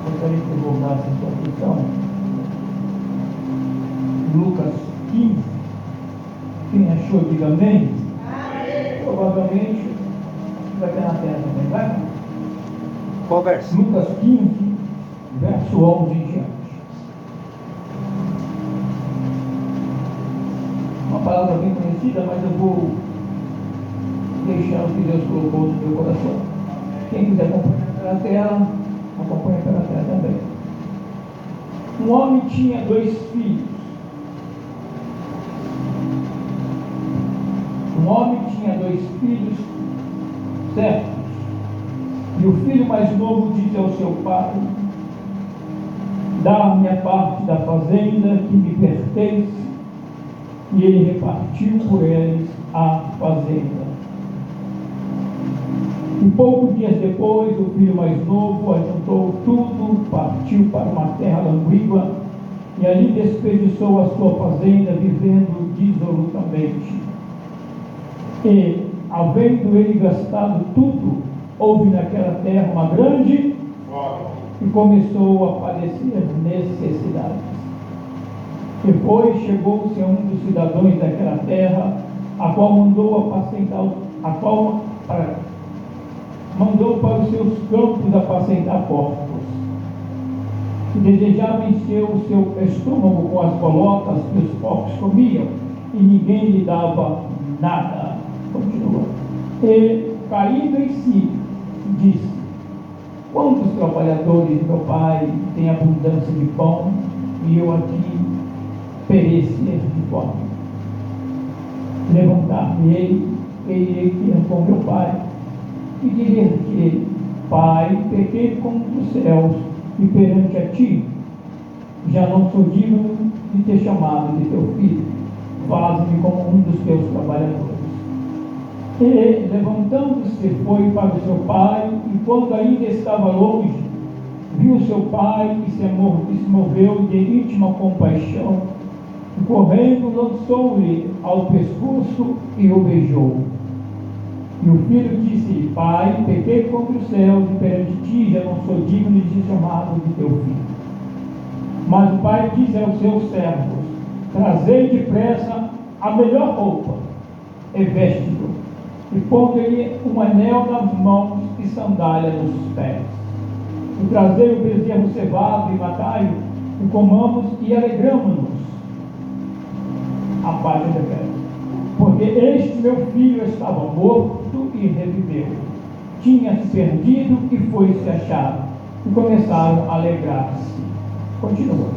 Gostaria que eu voltasse a sua atenção. Lucas 15. Quem achou, diga amém. Amém. Provavelmente vai ter na tela também, vai? Qual verso? Lucas 15, verso 11 em diante. Uma palavra bem conhecida, mas eu vou deixar o que Deus colocou no meu coração. Quem quiser acompanhar pela tela, acompanha pela tela também. Um homem tinha 2 filhos. Um homem tinha 2 filhos certos. E o filho mais novo disse ao seu pai: dá-me a parte da fazenda que me pertence. E ele repartiu por eles a fazenda. E poucos dias depois, o filho mais novo ajuntou tudo, partiu para uma terra longínqua e ali desperdiçou a sua fazenda, vivendo dissolutamente. E, havendo ele gastado tudo, houve naquela terra uma grande fome e começou a padecer necessidades. Depois chegou-se a um dos cidadãos daquela terra, a qual mandou para os seus campos apacentar porcos. E desejava encher o seu estômago com as bolotas que os porcos comiam, e ninguém lhe dava nada. Continua. E, caindo em si, disse: quantos trabalhadores meu pai têm abundância de pão, e eu aqui perecer de fome. Levantar-me-ei, irei ter com meu pai, e dizer-lhe: Pai, pequei contra os céus e perante a ti, já não sou digno de ter chamado de teu filho, faz-me como um dos teus trabalhadores. E, levantando-se, foi para o seu pai, e quando ainda estava longe, viu seu pai e se moveu de íntima compaixão, e correndo lançou-lhe ao pescoço e o beijou. E o filho disse: Pai, pequei contra os céus e perante ti já não sou digno de ser chamado de teu filho. Mas o pai disse aos seus servos: trazei depressa a melhor roupa e veste-o, e pondo-lhe um anel nas mãos e sandália nos pés. E trazei o bezerro cevado e matai-o, e comamos e alegramo-nos. A página da porque este meu filho estava morto e reviveu, tinha se perdido e foi-se achado, e começaram a alegrar-se. Continua.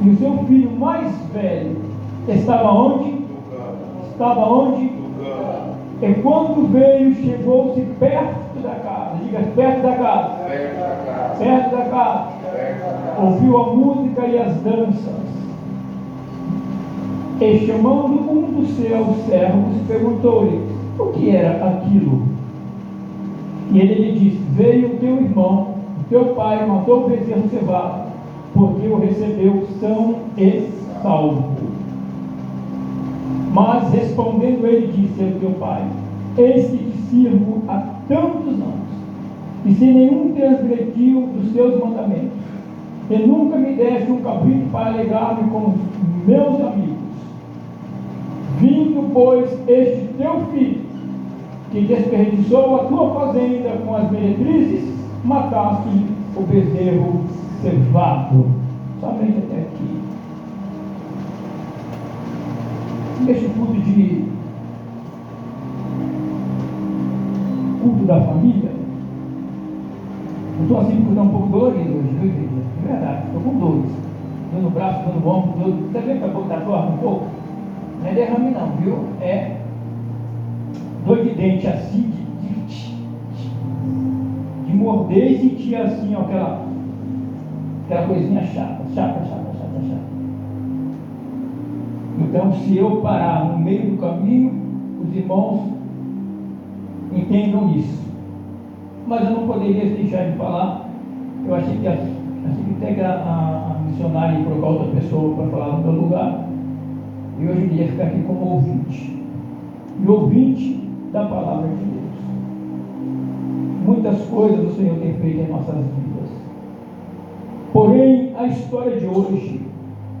E o seu filho mais velho estava onde? Estava onde? E quando veio, chegou-se perto da casa. Diga, perto da casa. Perto da casa. Ouviu a música e as danças. E chamando um dos seus servos, perguntou-lhe o que era aquilo. E ele lhe disse: veio o teu irmão, o teu pai matou o bezerro cevado, porque o recebeu são e salvo. Mas respondendo ele, disse ao teu pai: eis que te sirvo há tantos anos, e sem nenhum transgrediu dos teus mandamentos, e nunca me deste um cabrito para alegrar-me com os meus amigos. Vindo, pois, este teu filho, que desperdiçou a tua fazenda com as meretrizes, mataste o bezerro cevado. Somente até aqui. Neste culto da família, eu estou assim porque estou um pouco dolorido hoje, viu, igreja? É verdade, estou com dores. Dor no braço, dor no ombro, dor. Você vê que a boca está torta um pouco? Não é derrame não, viu? É dor de dente assim, de morder e sentir assim, ó, aquela coisinha chata. Então, se eu parar no meio do caminho, os irmãos entendam isso. Mas eu não poderia deixar de falar. Eu achei que até a missionária ia colocar outra pessoa para falar no meu lugar. E hoje eu ia ficar aqui como ouvinte. E ouvinte da palavra de Deus. Muitas coisas o Senhor tem feito em nossas vidas. Porém, a história de hoje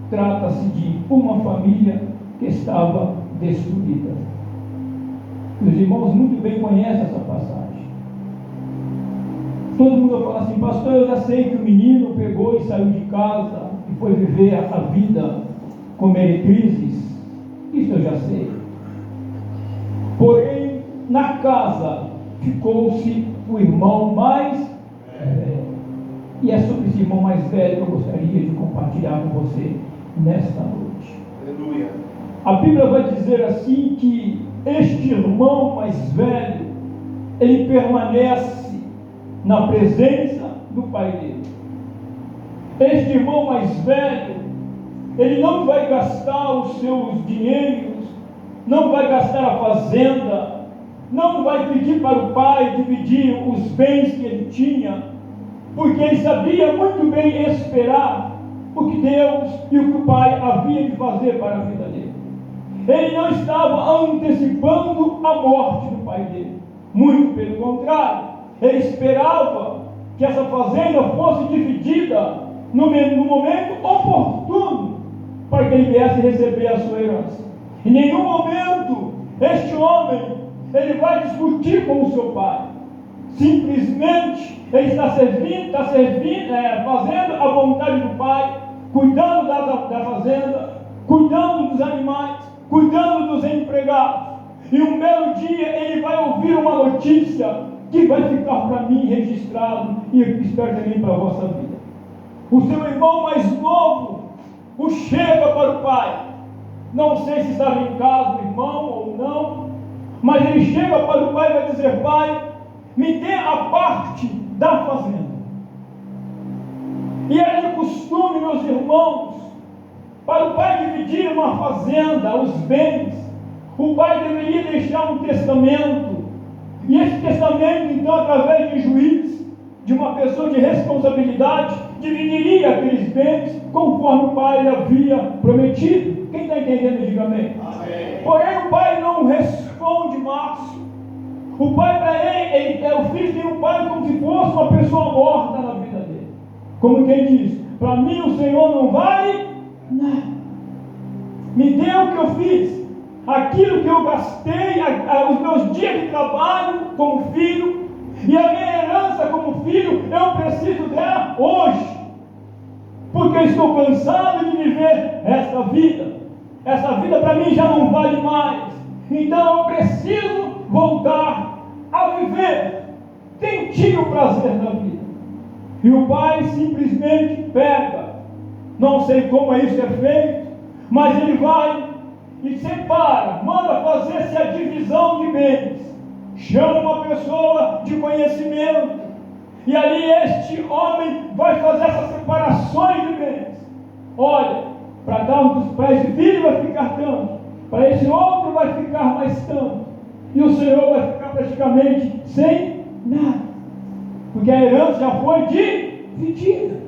trata-se de uma família que estava destruída. Os irmãos muito bem conhecem essa passagem. Todo mundo fala assim: pastor, eu já sei que o menino pegou e saiu de casa e foi viver a vida com meretrizes. Isso eu já sei. Porém, na casa ficou-se o irmão mais velho. E é sobre esse irmão mais velho que eu gostaria de compartilhar com você nesta noite. Aleluia. A Bíblia vai dizer assim que este irmão mais velho, ele permanece na presença do pai dele. Este irmão mais velho, ele não vai gastar os seus dinheiros, não vai gastar a fazenda, não vai pedir para o pai dividir os bens que ele tinha, porque ele sabia muito bem esperar o que Deus e o que o pai havia de fazer para a vida dele. Ele não estava antecipando a morte do pai dele, muito pelo contrário, ele esperava que essa fazenda fosse dividida no momento oportuno, para que ele viesse receber a sua herança. Em nenhum momento este homem ele vai discutir com o seu pai. Simplesmente ele está fazendo a vontade do pai, cuidando da fazenda, cuidando dos animais, cuidando dos empregados. E um belo dia ele vai ouvir uma notícia que vai ficar para mim registrado, e eu espero também para a vossa vida. O seu irmão mais novo o chega para o pai. Não sei se estava em casa o irmão ou não, mas ele chega para o pai e vai dizer: pai, me dê a parte da fazenda. E era de costume, meus irmãos, para o pai dividir uma fazenda, os bens, o pai deveria deixar um testamento. E esse testamento, então, através de juiz, de uma pessoa de responsabilidade, dividiria aqueles bens conforme o pai lhe havia prometido. Quem está entendendo, diga amém. Amém. Porém, o pai não responde Márcio. O pai, para ele, o filho tem um pai como se fosse uma pessoa morta na vida dele. Como quem diz: para mim o Senhor não vale nada. Me deu o que eu fiz, aquilo que eu gastei, os meus dias de trabalho como filho, e a minha herança como filho, eu preciso dela hoje, porque eu estou cansado de viver esta vida. Essa vida para mim já não vale mais, então eu preciso voltar a viver, sentir o prazer da vida. E o pai simplesmente pega, não sei como isso é feito, mas ele vai e separa, manda fazer-se a divisão de bens, chama uma pessoa de conhecimento, e ali este homem vai fazer essas separações de bens. Olha, para esse filho vai ficar tanto, para esse outro vai ficar mais tanto, e o Senhor vai ficar praticamente sem nada, porque a herança já foi dividida.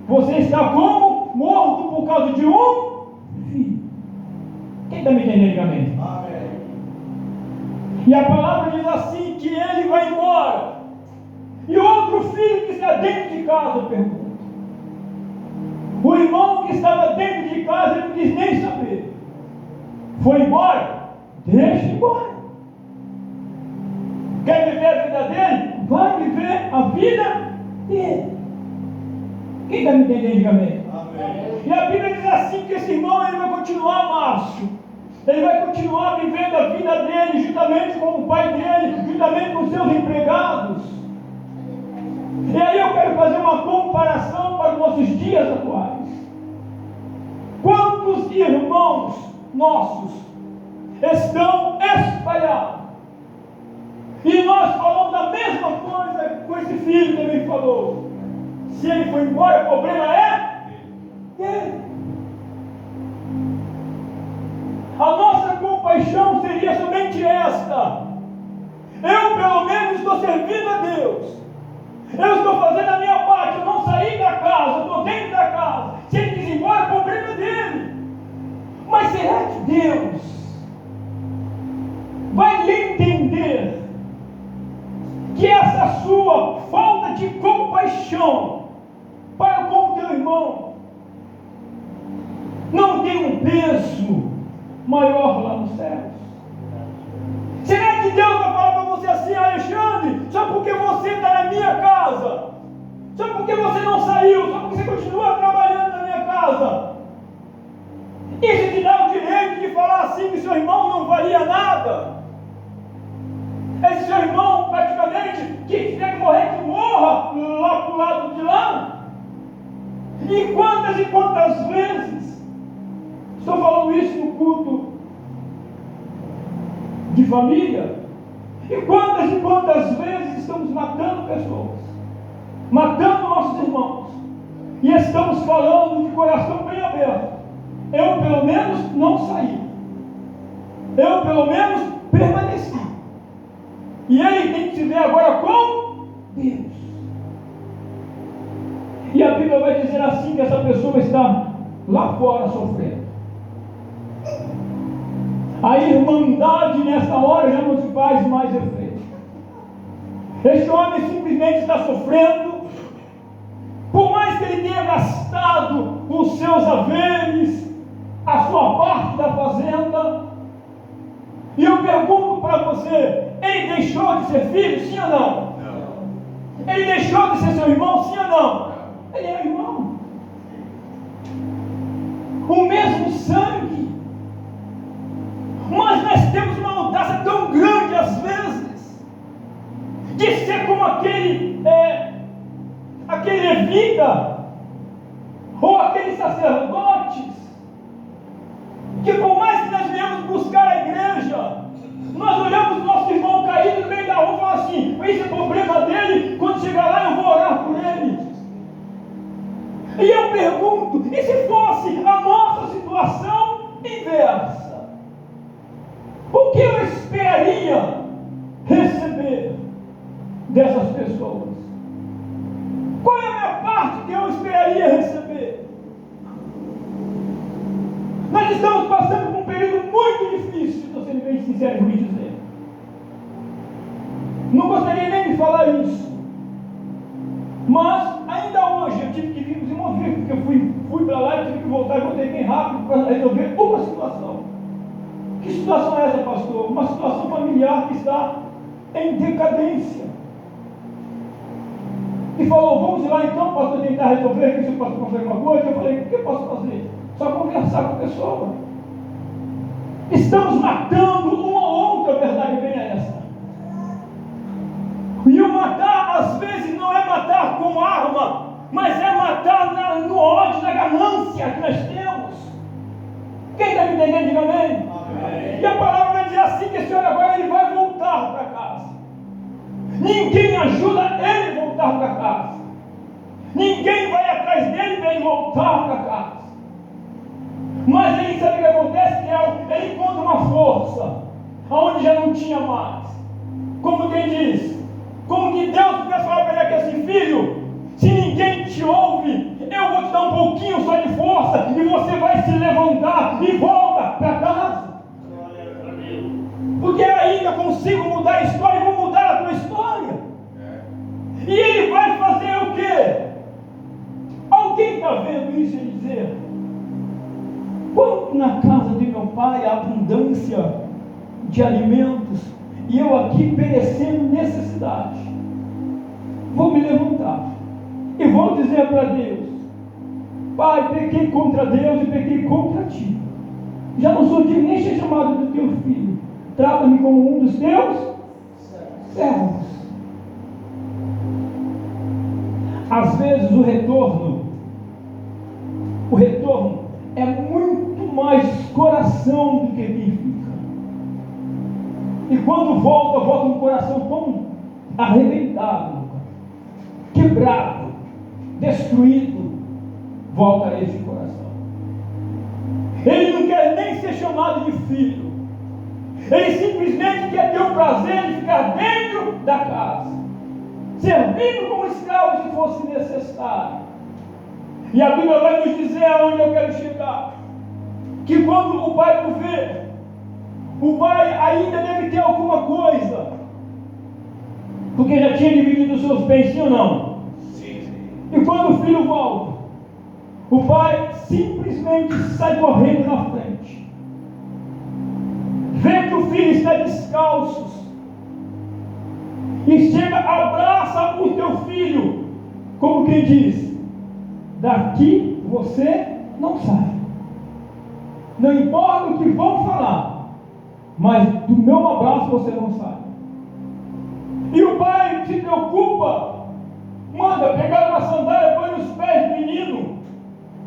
Você está como morto por causa de um filho. Quem está me entendendo, amém? Amém. E a palavra diz assim, que ele vai embora, e outro filho que está dentro de casa pergunta. O irmão que estava dentro de casa, ele não quis nem saber. Foi embora? Deixa embora. Quer viver a vida dele? Vai viver a vida dele. Quem está me entendendo, diga amém? Amém. E a Bíblia diz assim, que esse irmão ele vai continuar, Márcio. Ele vai continuar vivendo a vida dele, juntamente com o pai dele, juntamente com os seus empregados. E aí eu quero fazer uma comparação para os nossos dias atuais. Quantos irmãos nossos estão espalhados? E nós falamos a mesma coisa com esse filho que ele falou. Se ele foi embora, o problema é dele. A nossa compaixão seria somente esta: eu pelo menos estou servindo a Deus, eu estou fazendo a minha parte, eu não saí da casa, eu estou dentro da casa. Se ele quis ir embora, o problema é dele. Mas será que Deus vai lhe entender que essa sua falta de compaixão para com o teu irmão irmão, não tem um peso maior lá nos céus? Será que Deus vai falar para você assim: Alexandre, só porque você está na minha casa, só porque você não saiu, só porque você continua trabalhando na minha casa, isso te dá o direito de falar assim que seu irmão não valia nada? Esse seu irmão, praticamente, que tiver que morrer, que morra lá para o lado de lá? E quantas vezes, estou falando isso no culto de família, e quantas vezes estamos matando pessoas, matando nossos irmãos, e estamos falando de coração bem aberto: eu pelo menos não saí, eu pelo menos permaneci, e ele tem que se ver agora com Deus. E a Bíblia vai dizer assim, que essa pessoa está lá fora sofrendo. A irmandade nessa hora já não se faz mais efeito. Este homem simplesmente está sofrendo, por mais que ele tenha gastado os seus haveres, a sua parte da fazenda. E eu pergunto para você: ele deixou de ser filho, sim ou não? Não. Ele deixou de ser seu irmão, sim ou não? Ele é irmão. O mesmo sangue. Mas nós temos uma audácia tão grande às vezes de ser como aquele levita ou aqueles sacerdotes, que por mais que nós venhamos buscar a igreja, nós olhamos o nosso irmão caído no meio da rua e falamos assim: esse é o problema dele, quando chegar lá eu vou orar por ele. E eu pergunto: e se fosse a nossa situação inversa? O que eu esperaria receber dessas pessoas? Qual é a minha parte que eu esperaria receber? Nós estamos passando por um período muito difícil, estou sendo bem sincero em me dizer. Não gostaria nem de falar isso, mas ainda hoje eu tive que vir nos mover, porque eu fui para lá e tive que voltar e voltei bem rápido para resolver uma situação. Que situação é essa, pastor? Uma situação familiar que está em decadência. E falou: vamos lá então, pastor, tentar resolver, que se o pastor consegue uma coisa. Eu falei: o que eu posso fazer? Só conversar com a pessoa. Estamos matando uma ou outra, a verdade bem é essa. E o matar, às vezes, não é matar com arma, mas é matar no ódio, na ganância que nós temos. Quem está me entendendo, diga amém. E a palavra vai dizer assim, que esse homem agora ele vai voltar para casa. Ninguém ajuda ele a voltar para casa. Ninguém vai atrás dele para ele voltar para casa. Mas ele sabe o que acontece? Que ele encontra uma força aonde já não tinha mais. Como quem diz, como que Deus pudesse falar para ele aqui assim: filho, se ninguém te ouve, eu vou te dar um pouquinho só de força e você vai se levantar e volta para casa. Porque ainda consigo mudar a história e vou mudar a tua história. E ele vai fazer o quê? Alguém está vendo isso e dizer: quando na casa de meu pai há abundância de alimentos e eu aqui perecendo necessidade, vou me levantar e vou dizer para Deus: Pai, pequei contra Deus e pequei contra ti, já não sou digno nem ser chamado do teu filho, trata-me como um dos teus servos. Às vezes o retorno é muito mais coração do que quem fica. E quando volta um coração tão arrebentado, quebrado, destruído, volta a esse coração. Ele não quer nem ser chamado de filho. Ele simplesmente quer ter o prazer de ficar dentro da casa, servindo como escravo se fosse necessário. E a Bíblia vai nos dizer aonde eu quero chegar: que quando o pai o vê, o pai ainda deve ter alguma coisa, porque já tinha dividido os seus bens, sim ou não? Sim. E quando o filho volta, O pai simplesmente sai correndo na frente, vê que o filho está descalço e chega, abraça o teu filho, como quem diz: daqui você não sai, não importa o que vão falar, mas do meu abraço você não sai. E o pai se preocupa, manda pegar uma sandália, põe nos pés do menino,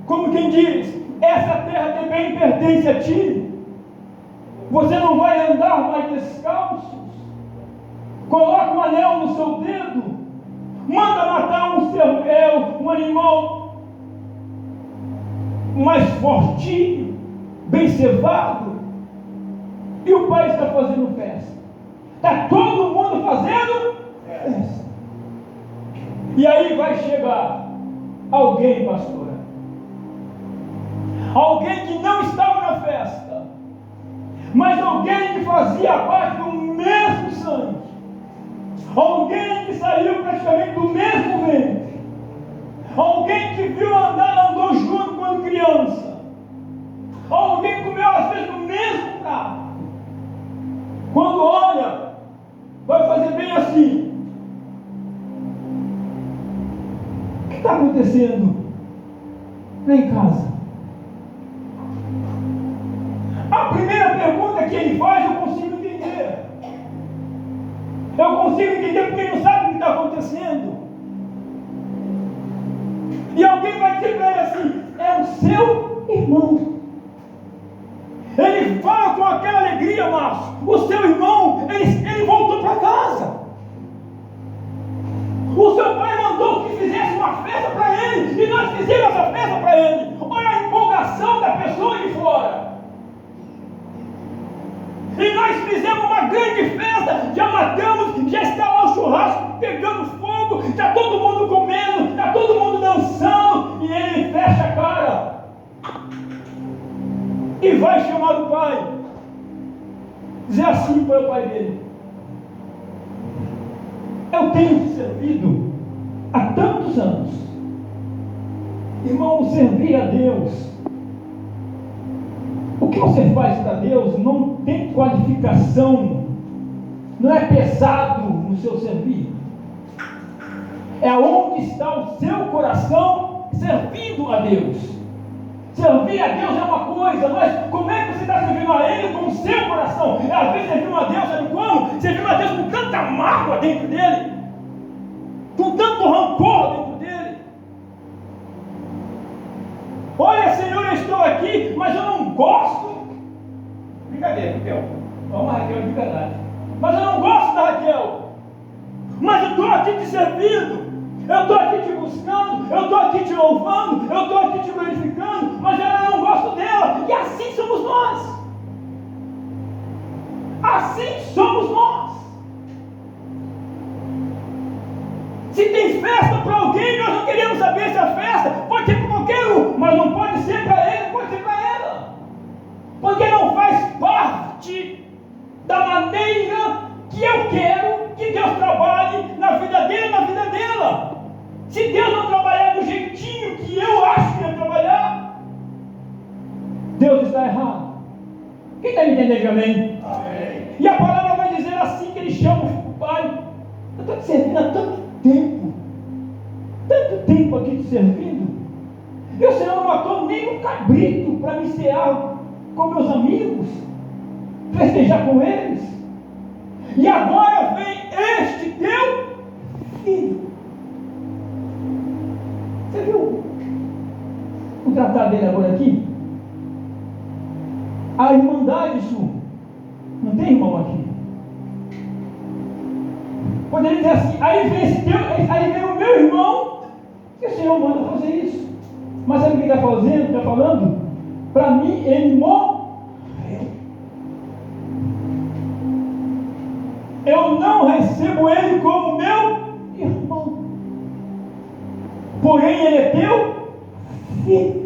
como quem diz: essa terra também pertence a ti, você não vai andar mais descalço. Coloca um anel no seu dedo, manda matar um animal mais fortinho, bem cevado. E o pai está fazendo festa, está todo mundo fazendo festa. E aí vai chegar alguém, pastora, alguém que não estava na festa, mas alguém que fazia parte do mesmo sangue, alguém que saiu praticamente do mesmo ventre, alguém que andou junto quando criança, alguém que comeu às vezes no mesmo prato. Quando olha, vai fazer bem assim: o que está acontecendo lá em casa? A primeira pergunta que ele faz, eu consigo entender. Eu consigo entender porque ele não sabe o que está acontecendo. E alguém vai dizer para ele assim: é o seu irmão. Ele fala com aquela alegria, Márcio: o seu irmão, ele voltou para casa. O seu pai mandou que fizesse uma festa para ele, e nós fizemos essa festa para ele. Olha a empolgação da pessoa de fora. E nós fizemos uma grande festa, já matamos, já está lá o churrasco pegando fogo, está todo mundo comendo, está todo mundo dançando, e ele fecha a cara e vai chamar o pai, dizer assim para o pai dele: eu tenho te servido há tantos anos, irmão, servir a Deus, o que você faz para Deus não tem qualificação, não é pesado no seu servir, é onde está o seu coração servindo a Deus. Servir a Deus é uma coisa, mas como é que você está servindo a Ele com o seu coração? Às vezes servindo a Deus, sabe como? Servindo a Deus com tanta mágoa dentro dele, com tanto rancor dentro dele. Olha, Senhor, eu estou aqui, mas eu não gosto. Brincadeira, Raquel. Vamos, Raquel, de verdade. Mas eu não gosto da Raquel. Mas eu estou aqui te servindo. Eu estou aqui te buscando. Eu estou aqui te louvando. Eu estou aqui te glorificando. Mas eu não gosto dela. E assim somos nós. Assim somos nós. Se tem festa para alguém, nós não queremos saber se a festa pode ser para qualquer um, mas não pode ser para ele, pode ser para ela, porque não faz parte da maneira que eu quero que Deus trabalhe na vida dele, na vida dela. Se Deus não trabalhar do jeitinho que eu acho que ele trabalhar, Deus está errado. Quem está me entendendo, amém? Amém? E a palavra vai dizer assim, que ele chama o pai: eu estou te servindo há tanto tempo aqui te servindo, e o Senhor não matou nem um cabrito para me cear com meus amigos, festejar com eles, e agora vem este teu filho. Você viu o tratado dele agora aqui? A irmandade sua, não tem irmão aqui? Poderia dizer assim: aí vem o meu irmão, que o Senhor manda fazer isso. Mas sabe o que ele está falando? Para mim, ele morreu. Eu não recebo ele como meu irmão, porém ele é teu filho.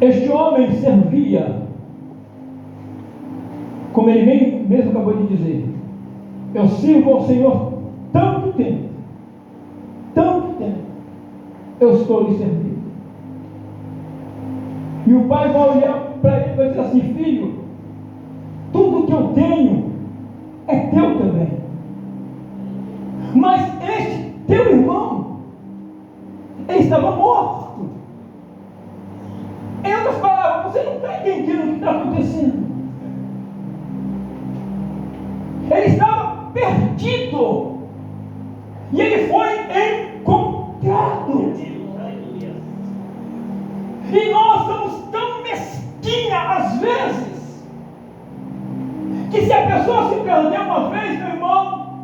Este homem servia, como ele mesmo acabou de dizer: eu sirvo ao Senhor tanto tempo, eu estou lhe servindo. E o pai vai olhar para ele e vai dizer assim: filho, tudo que eu tenho é teu também. Mas este teu irmão, ele estava morto. Em outras palavras, você não está entendendo o que está acontecendo. Ele estava perdido. E ele foi encontrado. E nós somos tão mesquinhas às vezes, que se a pessoa se perdeu uma vez, meu irmão,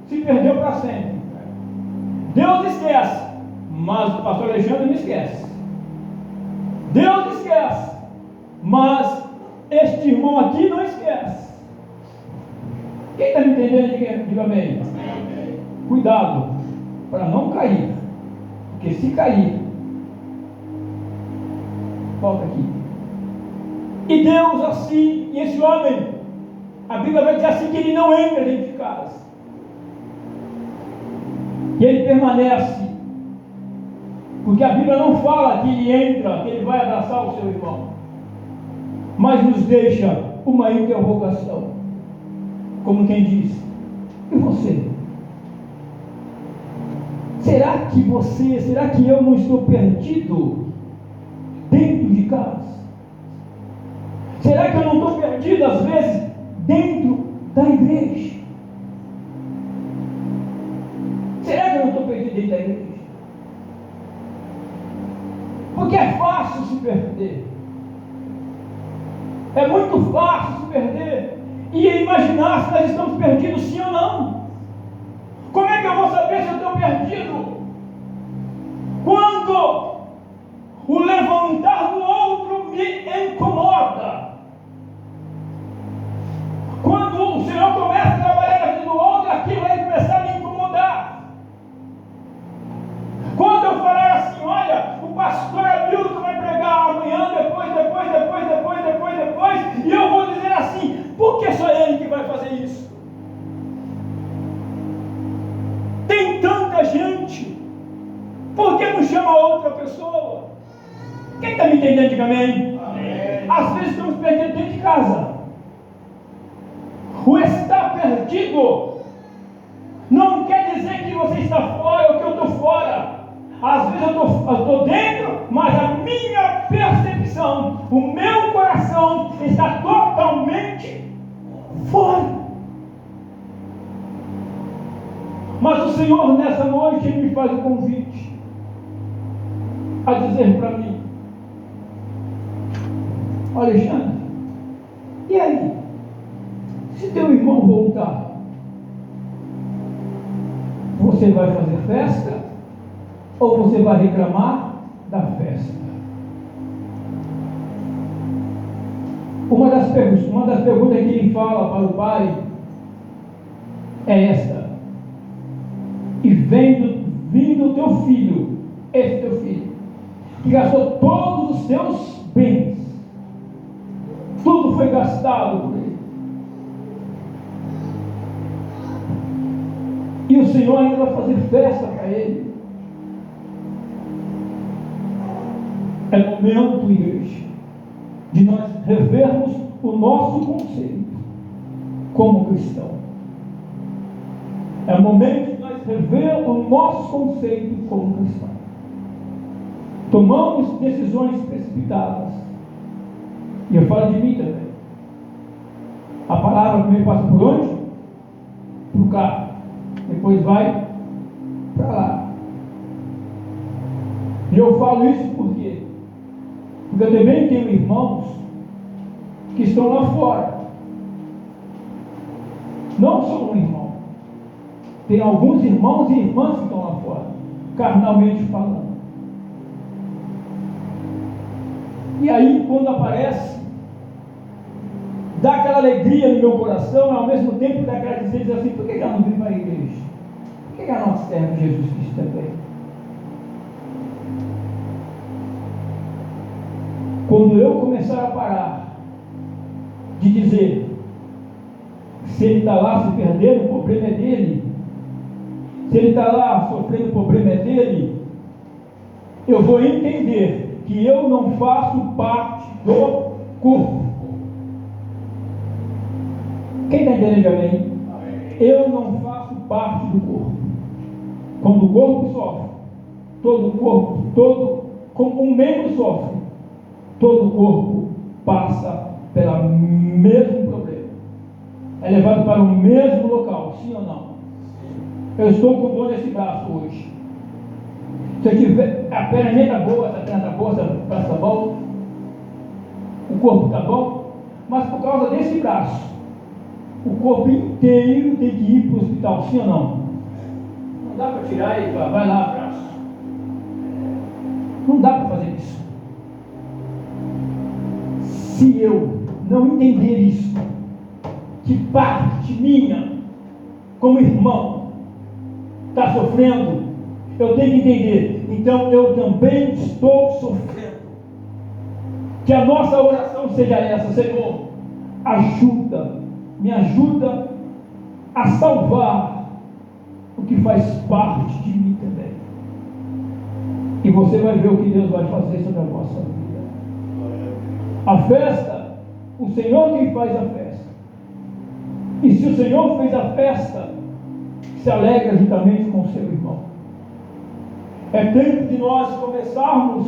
se perdeu para sempre. Deus esquece, mas o pastor Alexandre não esquece. Deus esquece, mas este irmão aqui não esquece. Quem está me entendendo, diga amém. Cuidado para não cair, porque se cair, volta aqui. E Deus assim, e esse homem, a Bíblia vai dizer assim, que ele não entra dentro de casa, e ele permanece, porque a Bíblia não fala que ele entra, que ele vai abraçar o seu irmão, mas nos deixa uma interrogação, como quem diz: e você? Será que eu não estou perdido dentro de casa? Será que eu não estou perdido às vezes dentro da igreja? Será que eu não estou perdido dentro da igreja? Porque é fácil se perder. É muito fácil se perder e imaginar se nós estamos perdidos, sim ou não. Como é que eu vou saber se eu estou perdido? Quando o levantar do outro me incomoda. Quando o Senhor começa a trabalhar na vida do outro, aquilo vai começar a me incomodar. Quando eu falar assim: olha, o pastor Hamilton vai pregar amanhã, depois, e eu vou dizer assim: por que só ele que vai fazer isso? Tem tanta gente, por que não chama outra pessoa? Quem está me entendendo, diga amém? Às vezes estamos perdidos dentro de casa. O estar perdido não quer dizer que você está fora ou que eu estou fora. Às vezes eu estou dentro, mas a minha percepção, o meu coração está totalmente fora. Mas o Senhor nessa noite Ele me faz o convite a dizer para mim: Alexandre, e aí? Se teu irmão voltar, você vai fazer festa? Ou você vai reclamar da festa? Uma das perguntas que ele fala para o pai é esta: e vindo o teu filho, esse teu filho, que gastou todos os seus bens, tudo foi gastado por ele, e o Senhor ainda vai fazer festa para ele. É momento, igreja, de nós revermos o nosso conceito como cristão. É momento de nós revermos o nosso conceito como cristão. Tomamos decisões precipitadas, e eu falo de mim também. A palavra primeiro passa por onde? Por cá, depois vai para lá. E eu falo isso por quê? Porque eu também tenho irmãos que estão lá fora. Não só um irmão. Tem alguns irmãos e irmãs que estão lá fora, carnalmente falando. E aí, quando aparece, dá aquela alegria no meu coração, e ao mesmo tempo dá aquela dizer assim: por que ela não vem para a igreja? Por que ela não serve Jesus Cristo também? Quando eu começar a parar de dizer que se ele está lá se perdendo, o problema é dele, Se ele está lá sofrendo, o problema é dele, eu vou entender que eu não faço parte do corpo. Quem está entendendo, amém? Eu não faço parte do corpo. Quando o corpo sofre, todo o corpo, como um membro sofre, todo o corpo passa pelo mesmo problema. É levado para o mesmo local, sim ou não? Eu estou com dor nesse braço hoje. Se eu tiver, a perna está boa, essa perna está boa, essa braço está bom, o corpo está bom, mas por causa desse braço, o corpo inteiro tem que ir para o hospital, sim ou não? Não dá para tirar e falar, vai lá, braço. Não dá para fazer isso. Se eu não entender isso, que parte minha, como irmão, está sofrendo, eu tenho que entender, então eu também estou sofrendo. Que a nossa oração seja essa: Senhor, me ajuda a salvar o que faz parte de mim também. E você vai ver o que Deus vai fazer sobre a vossa vida. A festa, o Senhor quem faz a festa. E se o Senhor fez a festa, se alegra juntamente com o seu irmão. É tempo de nós começarmos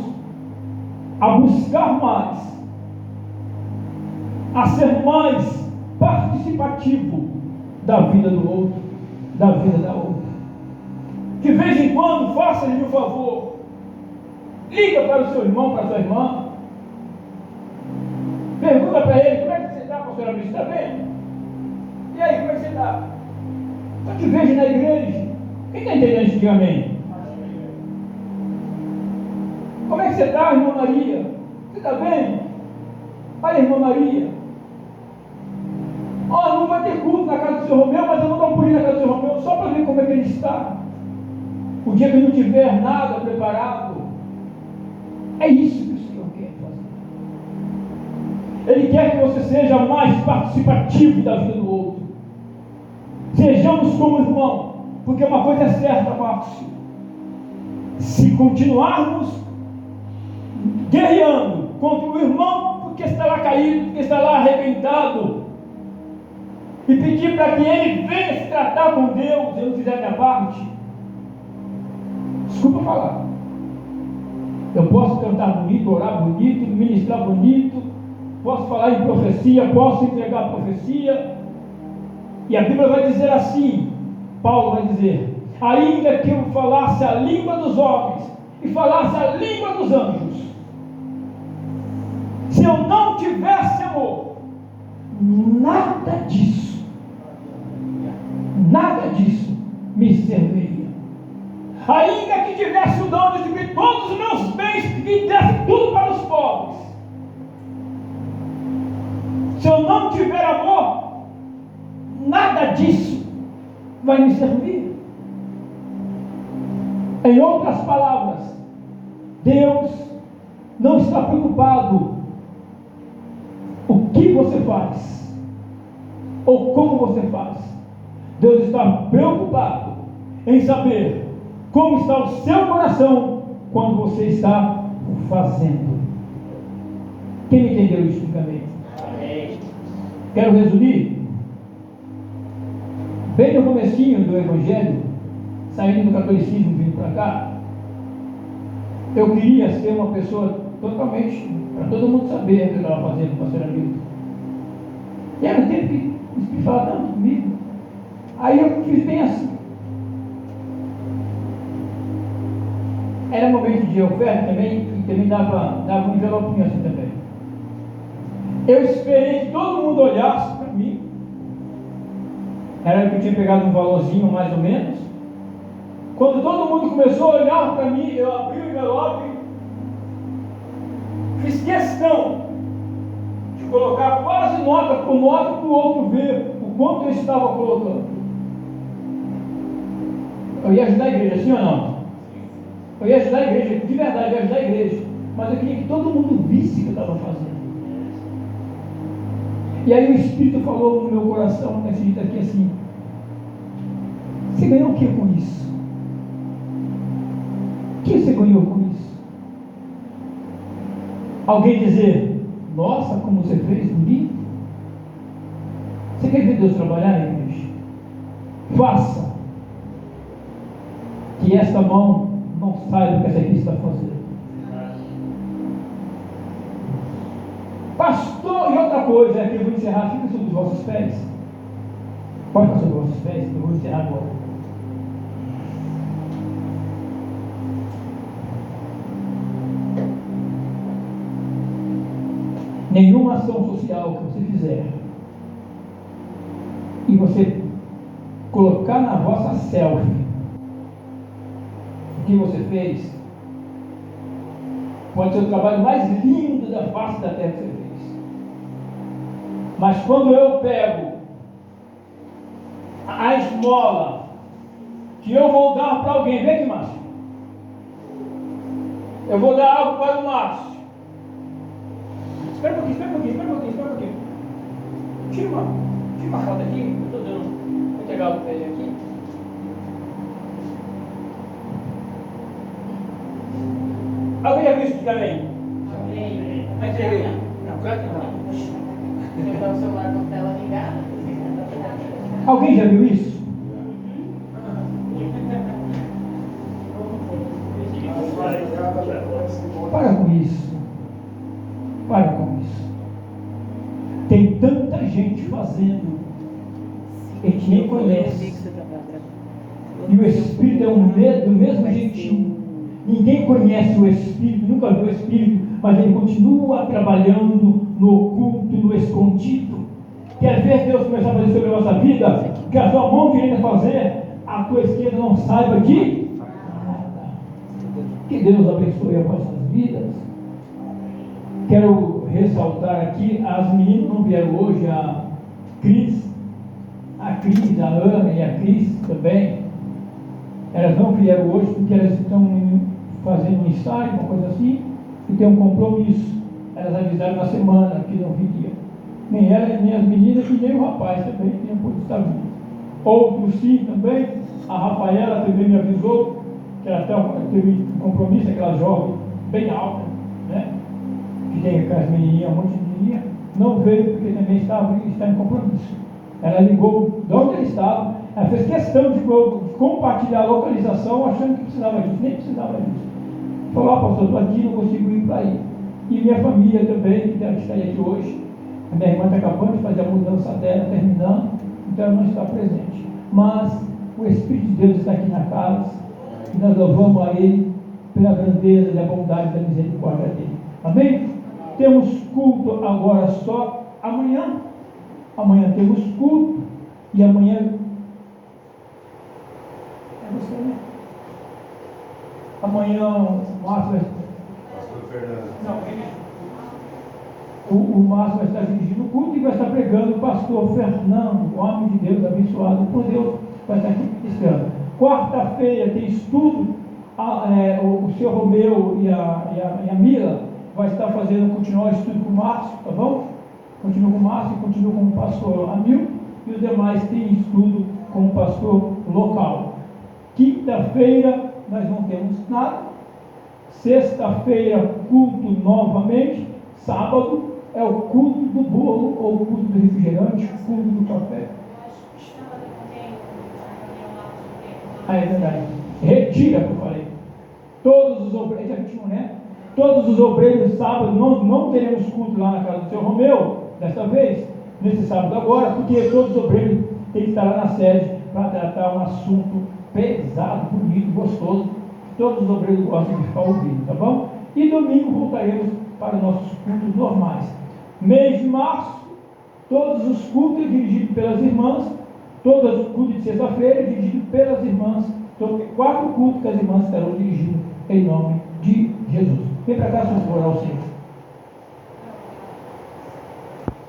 a buscar mais, a ser mais participativo da vida do outro, da vida da outra. De vez em quando, faça-lhe um favor, liga para o seu irmão, para a sua irmã, pergunta para ele: como é que você está, pastor Amigo? Está bem? E aí, como é que você está? Eu te vejo na igreja. Quem está entendendo isso? Diga amém. Como é que você está, irmã Maria? Você está bem? Olha, irmã Maria, não vai ter culto na casa do seu Romeu, mas eu vou dar um pulinho na casa do seu Romeu só para ver como é que ele está. O dia que não tiver nada preparado. É isso que o Senhor quer fazer. Ele quer que você seja mais participativo da vida do outro. Sejamos como irmão, porque uma coisa é certa, Márcio: se continuarmos guerreando contra o irmão porque está lá caído, porque está lá arrebentado, e pedir para que ele venha se tratar com Deus, eu não fizer a minha parte, desculpa falar, eu posso cantar bonito, orar bonito, ministrar bonito, posso falar em profecia, posso entregar a profecia, e a Bíblia vai dizer assim, Paulo vai dizer: ainda que eu falasse a língua dos homens e falasse a língua dos anjos, se eu não tivesse amor, nada disso me serviria. Ainda que tivesse o dom de distribuir todos os meus bens e desse tudo para os pobres, se eu não tiver amor, nada disso vai me servir. Em outras palavras, Deus não está preocupado o que você faz ou como você faz. Deus está preocupado em saber como está o seu coração quando você está fazendo. Quem entendeu isso também? Amém. Quero resumir. Bem no comecinho do Evangelho, saindo do catolicismo, vindo para cá, eu queria ser uma pessoa totalmente, para todo mundo saber o que eu estava fazendo com o pastor Hamilton. E ela teve que me falar tanto comigo. Aí eu fiz bem assim. Era momento de oferta também, e também dava um envelopinho assim também. Eu esperei que todo mundo olhasse para mim. Era que eu tinha pegado um valorzinho mais ou menos. Quando todo mundo começou a olhar para mim, eu abri o envelope, fiz questão de colocar quase nota para o outro ver o quanto eu estava colocando. Eu ia ajudar a igreja, sim ou não? Eu ia ajudar a igreja, de verdade, eu ia ajudar a igreja, mas eu queria que todo mundo visse o que eu estava fazendo. E aí o Espírito falou no meu coração, nesse dito aqui assim: você ganhou o que com isso? que você ganhou com isso? Alguém dizer, nossa, como você fez bonito? Você quer ver Deus trabalhar, igreja? Faça que esta mão não saiba o que essa aqui está fazendo. Pastor, e outra coisa, é que eu vou encerrar, fica sobre os vossos pés. Pode ficar sobre os vossos pés, eu vou encerrar agora. Nenhuma ação social que você fizer e você colocar na vossa selfie o que você fez, pode ser o trabalho mais lindo da face da terra que você fez. Mas quando eu pego a esmola que eu vou dar para alguém, vem aqui, Márcio. Eu vou dar algo para o Márcio. Espera um pouquinho. Tira uma foto aqui, eu estou dando. Vou pegar o pé aqui. Alguém já viu isso também? Mas não, claro que não. Levar o celular com a tela ligada. Alguém já viu isso? Para com isso. Tem tanta gente fazendo e que nem conhece. E o Espírito é do mesmo jeitinho. Ninguém conhece o Espírito, nunca viu o Espírito, mas ele continua trabalhando no oculto, no escondido. Quer ver Deus começar a fazer sobre a nossa vida? Que a sua mão direita fazer, a tua esquerda não saiba de nada. Que Deus abençoe as nossas vidas. Quero ressaltar aqui, as meninas não vieram hoje, a Cris, a Ana e a Cris também. Elas não vieram hoje porque elas estão fazendo um ensaio, uma coisa assim, e tem um compromisso. Elas avisaram na semana que não viria. Nem elas, nem as meninas, e nem o rapaz também, que não pôde estar vindo. Outros sim também. A Rafaela também me avisou que ela teve um compromisso, aquela jovem bem alta, né? Que tem aquelas menininhas, um monte de menininha, não veio porque também está em compromisso. Ela ligou de onde ele estava, ela fez questão de compartilhar a localização, achando que precisava disso, nem precisava disso. Falou, pastor, estou aqui, não consigo ir para aí. E minha família também, que deve estar aqui hoje, a minha irmã está acabando de fazer a mudança dela, terminando, então ela não está presente. Mas o Espírito de Deus está aqui na casa, e nós louvamos a Ele pela grandeza, da bondade e da misericórdia dele. Amém? Temos culto agora só amanhã. Amanhã temos culto. E amanhã. É você, né? Amanhã o Márcio vai. Pastor Fernando. Não, o Márcio vai estar dirigindo o culto e vai estar pregando o pastor Fernando, homem de Deus, abençoado por Deus, vai estar aqui ministrando. Quarta-feira tem estudo. O senhor Romeu e a Mila vai estar continuar o estudo com o Márcio, tá bom? Continua com o Márcio, continua com o pastor Amil, e os demais têm estudo com o pastor local. Quinta-feira nós não temos nada. Sexta-feira, culto novamente. Sábado é o culto do bolo, ou o culto do refrigerante, o culto do café. É verdade. Retira, que eu falei. Todos os obreiros, né? Todos os obreiros, sábado, não teremos culto lá na casa do seu Romeu, desta vez, nesse sábado agora, porque todos os obreiros têm que estar lá na sede para tratar um assunto pesado, bonito, gostoso. Todos os obreiros gostam de ficar ouvindo, tá bom? E domingo voltaremos para os nossos cultos normais. Mês de março, todos os cultos dirigidos pelas irmãs, todos os cultos de sexta-feira dirigidos pelas irmãs. Então, 4 cultos que as irmãs estarão dirigindo em nome de Jesus. Vem para cá, por favor, ao Senhor.